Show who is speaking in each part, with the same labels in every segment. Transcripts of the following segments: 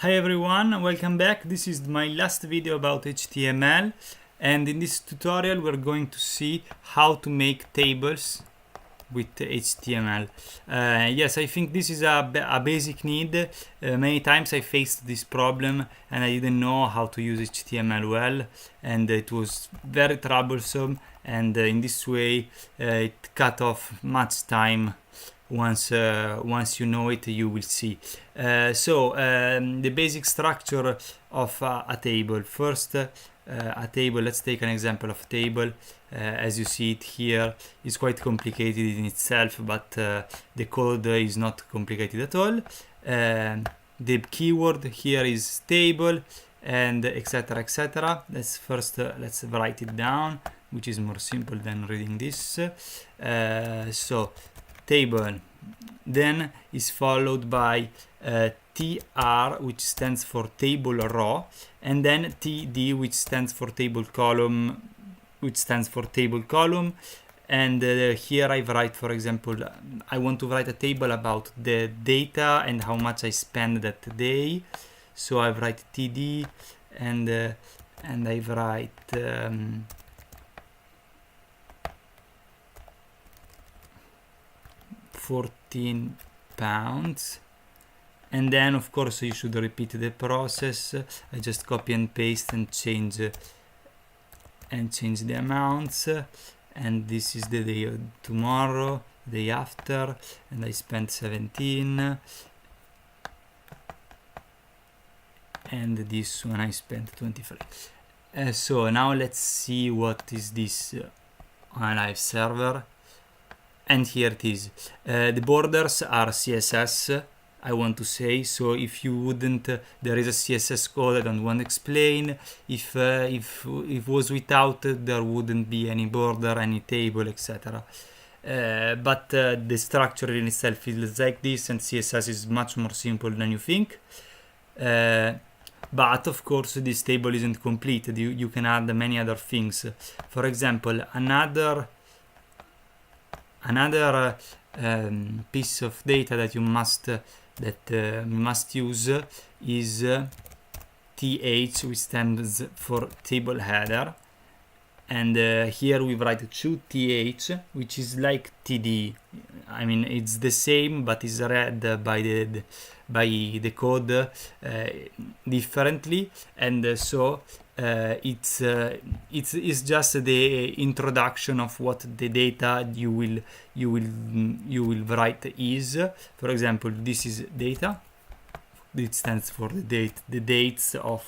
Speaker 1: Hi everyone, welcome back. This is my last video about HTML, and in this tutorial we're going to see how to make tables with HTML. Yes, I think this is a basic need. Many times I faced this problem and I didn't know how to use HTML well, and it was very troublesome, and in this way it cut off much time. Once you know it, you will see. The basic structure of a table. First, a table. Let's take an example of a table. As you see it here, is quite complicated in itself, but the code is not complicated at all. The keyword here is table, and etc. etc. Let's write it down, which is more simple than reading this. Table then is followed by TR, which stands for table row, and then TD, which stands for table column, and here I write, for example, I want to write a table about the data and how much I spend that day, so I write TD, and I write 14 pounds, and then of course you should repeat the process. I just copy and paste and change the amounts, and this is the day of tomorrow, day after, and I spent 17, and this one I spent 23. So now let's see what is this on a live server. And here it is. The borders are CSS, I want to say. So if you wouldn't, there is a CSS code. I don't want to explain. If it was without, there wouldn't be any border, any table, etc. But the structure in itself is like this, and CSS is much more simple than you think. But of course, this table isn't complete. You can add many other things. For example, another piece of data that you must use is TH, which stands for table header, and here we write 2TH, which is like TD. I mean, it's the same, but is read by the code differently, and so it's just the introduction of what the data you will write is. For example, this is data. It stands for the dates of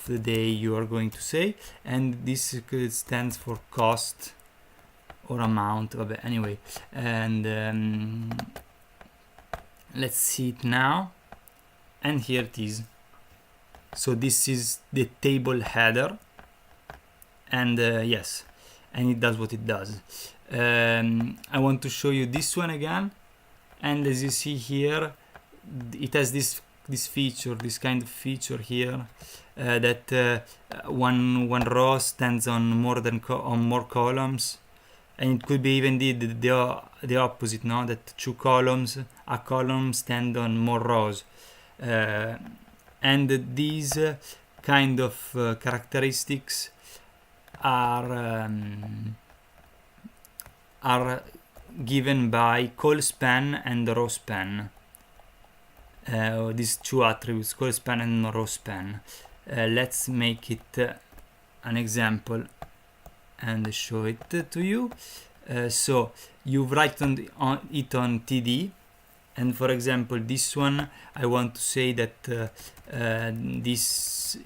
Speaker 1: the day you are going to say, and this stands for cost or amount. Anyway, and let's see it now, and here it is. So this is the table header, and yes, and it does what it does. I want to show you this one again, and as you see here, it has this feature, this kind of feature here, that one row stands on more columns, and it could be even the opposite, no? That a column stand on more rows. And these kind of characteristics are given by call span and row span. These two attributes, call span and row span. Let's make it an example and show it to you. So you write it on TD. And for example, this one, I want to say that in this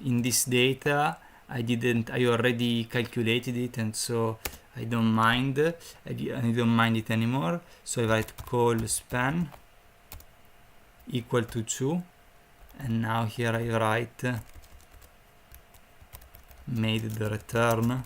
Speaker 1: data, I already calculated it, and so I don't mind. I don't mind it anymore. So I write call span equal to 2, and now here I write made the return.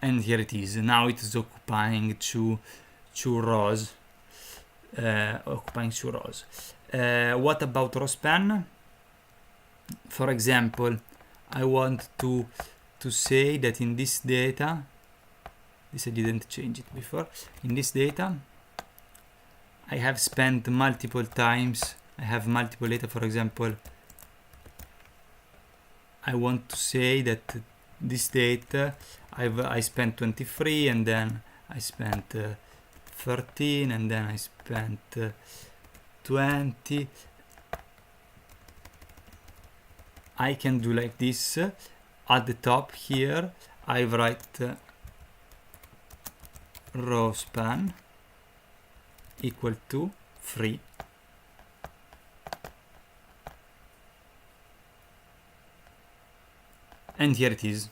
Speaker 1: And here it is. Now it is occupying two rows. What about row span? For example, I want to say that in this data This I didn't change it before. In this data, I have spent multiple times. I have multiple data. For example, I want to say that this date I spent 23, and then I spent 13, and then I spent 20. I can do like this. At the top here, I write row span equal to 3. And here it is.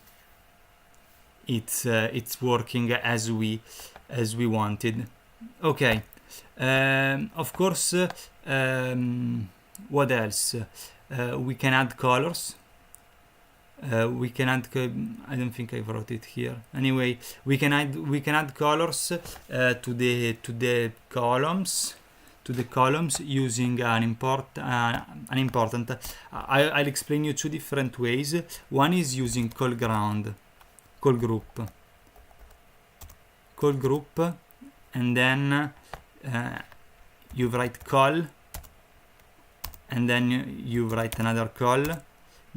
Speaker 1: It's working as we wanted. Okay. Of course, what else? We can add colors. We can add. I don't think I wrote it here. Anyway, we can add colors to the columns. Using an important. I'll explain you two different ways. One is using call group, and then you write call, and then you write another call,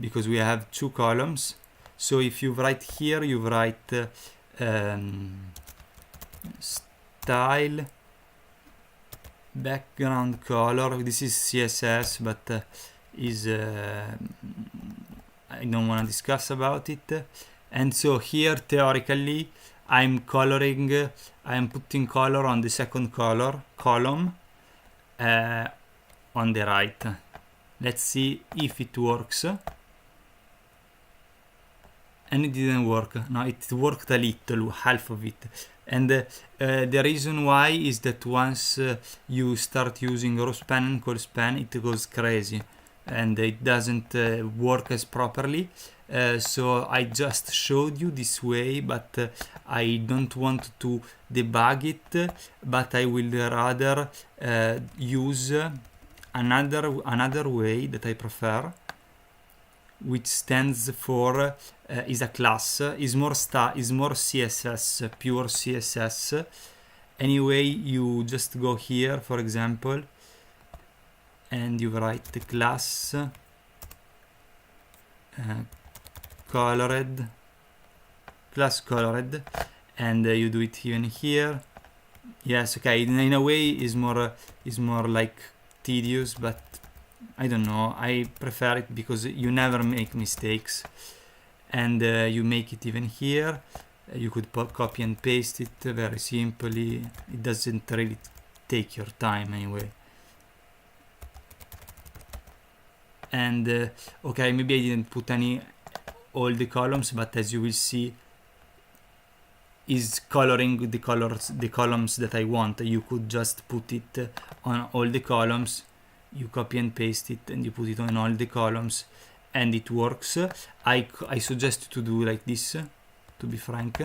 Speaker 1: because we have two columns. So if you write here, you write style background color. This is CSS, but I don't want to discuss about it. And so here, theoretically, I'm putting color on the second column on the right. Let's see if it works. And it didn't work. No, it worked a little, half of it. And the reason why is that once you start using row span and call span, it goes crazy and it doesn't work as properly. So I just showed you this way, but I don't want to debug it, but I will rather use another way that I prefer, which stands for is a class, is more CSS, pure CSS. Anyway, you just go here, for example, and you write the class colored, and you do it even here. Yes, okay, in a way is more like tedious, but I don't know, I prefer it because you never make mistakes, and you make it even here. You could copy and paste it very simply. It doesn't really take your time anyway. And okay, maybe I didn't put all the columns, but as you will see, is coloring the columns that I want. You could just put it on all the columns. You copy and paste it, and you put it on all the columns, and it works. I suggest to do like this, to be frank.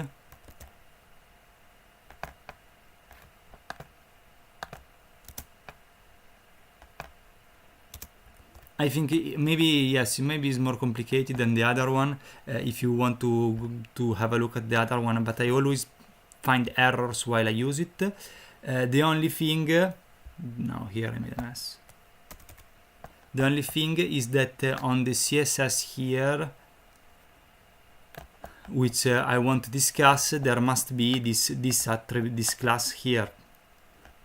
Speaker 1: I think maybe it's more complicated than the other one, if you want to have a look at the other one, but I always find errors while I use it. The only thing, no, here I made a mess. The only thing is that on the CSS here, which I want to discuss, there must be this attribute, this class here.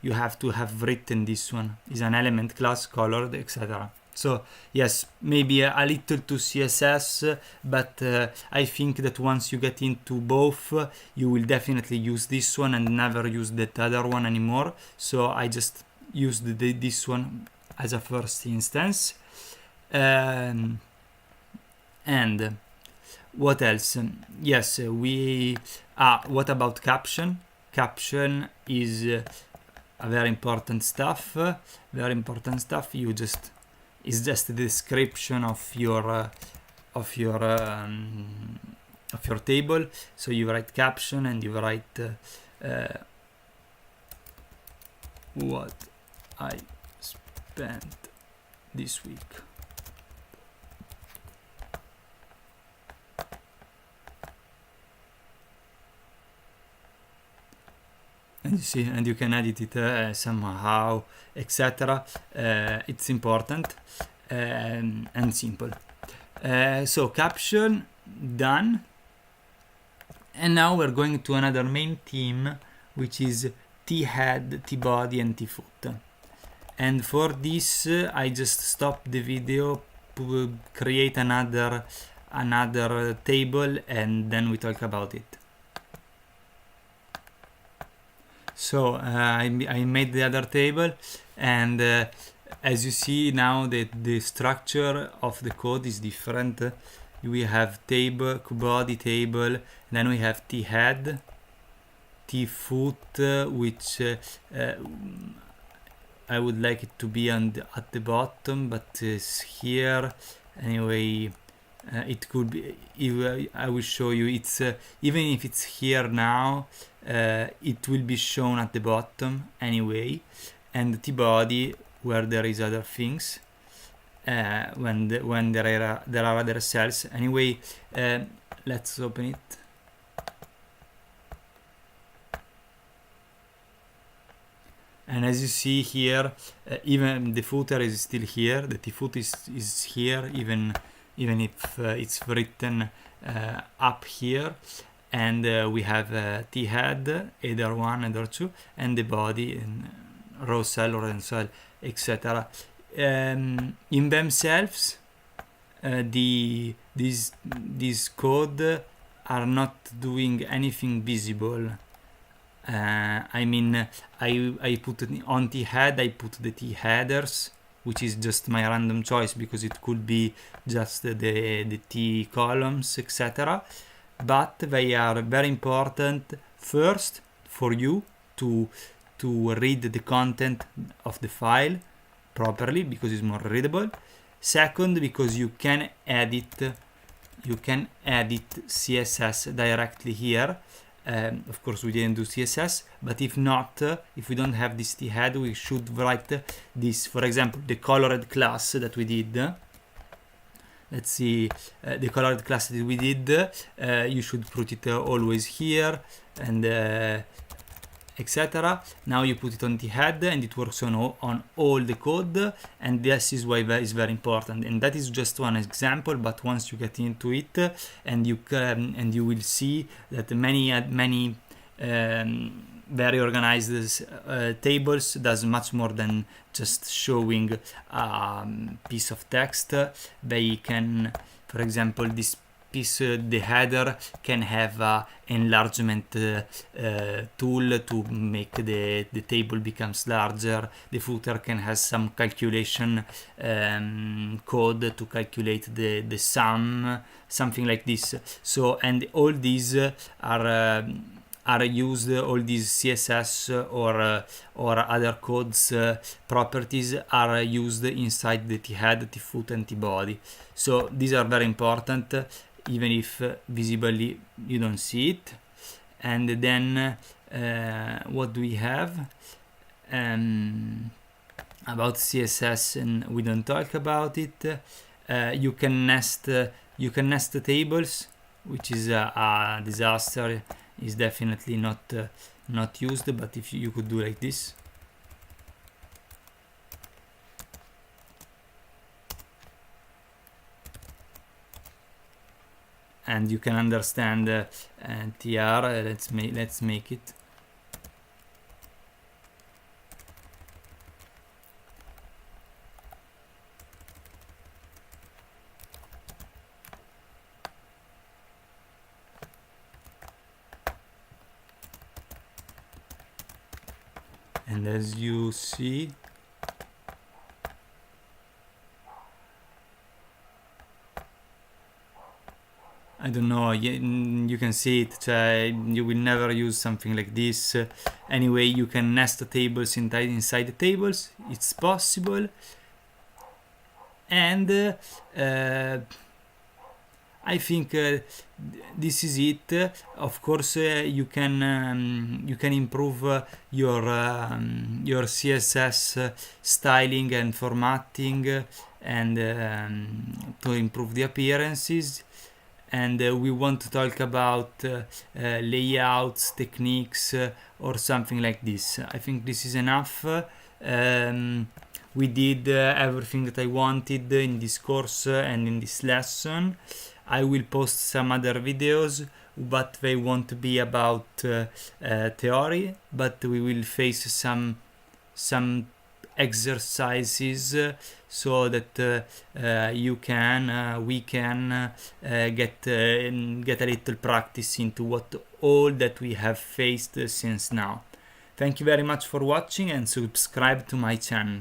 Speaker 1: You have to have written this one is an element class, colored, etc. So yes, maybe a little to CSS, but I think that once you get into both, you will definitely use this one and never use that other one anymore. So I just used this one as a first instance. And what else? Yes, what about caption? Caption is a very important stuff. It's just the description of your table. So you write caption, and you write what I spent this week. and you see, and you can edit it somehow, etc. It's important and simple. So caption done, and now we're going to another main theme, which is t-head, t-body, and t-foot. And for this, I just stop the video, create another table, and then we talk about it. So I made the other table, and as you see now, the structure of the code is different. We have table, body table, then we have t-head, t-foot, which I would like it to be at the bottom, but it's here anyway. It could be, I will show you, it's even if it's here now, it will be shown at the bottom anyway. And the t-body, where there is other things, when there are other cells anyway. Let's open it. And as you see here, even the footer is still here, the t-foot is here, even if it's written up here. And we have t-head, either one, either two, and the body, in row cell or end cell, etc. In themselves, these code are not doing anything visible. I mean, I put it on t-head, I put the t-headers, which is just my random choice because it could be just the t columns, etc. But they are very important, first for you to read the content of the file properly because it's more readable. Second, because you can edit CSS directly here. Of course we didn't do CSS, but if not, if we don't have this t-head, we should write this. For example, the colored class that we did. Let's see, the colored class that we did, you should put it always here, and etc. Now you put it on the head, and it works on all the code, and this is why that is very important. And that is just one example, but once you get into it, and you will see that many very organized tables does much more than just showing a piece of text. They can, for example, this piece, the header can have a enlargement tool to make the table becomes larger. The footer can have some calculation code to calculate the sum, something like this. So, and all these are used, all these CSS or other codes properties are used inside the t-head, t-foot, and t-body. So these are very important, even if visibly you don't see it. And then what do we have about CSS? And we don't talk about it. You can nest the tables, which is a disaster. Is definitely not used, but if you could do like this. And you can understand TR. Let's make it. And as you see, I don't know, you can see it, you will never use something like this. Anyway, you can nest the tables inside the tables, it's possible. And I think this is it. Of course, you can improve your CSS styling and formatting, and to improve the appearances. and we want to talk about layouts, techniques, or something like this. I think this is enough. We did everything that I wanted in this course and in this lesson. I will post some other videos, but they won't be about theory, but we will face some exercises so that we can get a little practice into what all that we have faced since now. Thank you very much for watching, and subscribe to my channel.